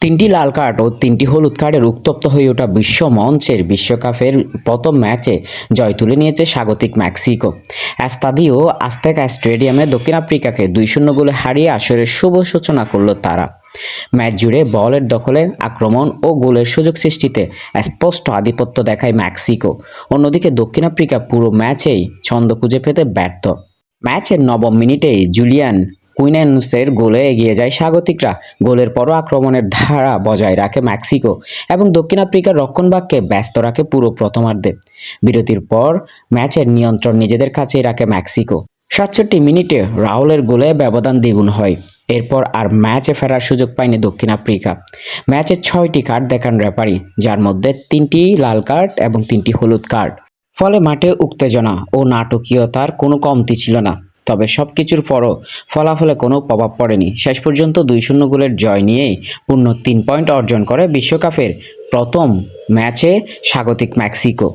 তিনটি লাল কার্ড ও তিনটি হলুদ কার্ডের উত্তপ্ত হয়ে ওঠা বিশ্ব মঞ্চের বিশ্বকাপের প্রথম ম্যাচে জয় তুলে নিয়েছে স্বাগতিক মেক্সিকো। এস্তাদিও আজতেকা স্টেডিয়ামে দক্ষিণ আফ্রিকাকে 2-0 গোলে হারিয়ে আসরের শুভ সূচনা করল তারা। ম্যাচ জুড়ে বলের দখলে, আক্রমণ ও গোলের সুযোগ সৃষ্টিতে স্পষ্ট আধিপত্য দেখায় মেক্সিকো। অন্যদিকে দক্ষিণ আফ্রিকা পুরো ম্যাচেই ছন্দ খুঁজে পেতে ব্যর্থ। ম্যাচের নবম মিনিটেই জুলিয়ান কুইন্যান্সের গোলে এগিয়ে যায় স্বাগতিকরা। গোলের পরও আক্রমণের ধারা বজায় রাখে মেক্সিকো এবং দক্ষিণ আফ্রিকার রক্ষণভাগকে ব্যস্ত রাখে পুরো প্রথমার্ধে। বিরতির পর ম্যাচের নিয়ন্ত্রণ নিজেদের কাছেই রাখে মেক্সিকো। 67 মিনিটে রাউলের গোলে ব্যবধান দ্বিগুণ হয়। এরপর আর ম্যাচে ফেরার সুযোগ পায়নি দক্ষিণ আফ্রিকা। ম্যাচে 6টি কার্ড দেখান রেফারি, যার মধ্যে 3টি লাল কার্ড এবং 3টি হলুদ কার্ড। ফলে মাঠে উত্তেজনা ও নাটকীয়তার কোনো কমতি ছিল না। তবে সবকিছুর পরও ফলাফলে কোনো প্রভাব পড়েনি। শেষ পর্যন্ত 2-0 গোলের জয় নিয়েই পূর্ণ 3 পয়েন্ট অর্জন করে বিশ্বকাপের প্রথম ম্যাচে স্বাগতিক মেক্সিকো।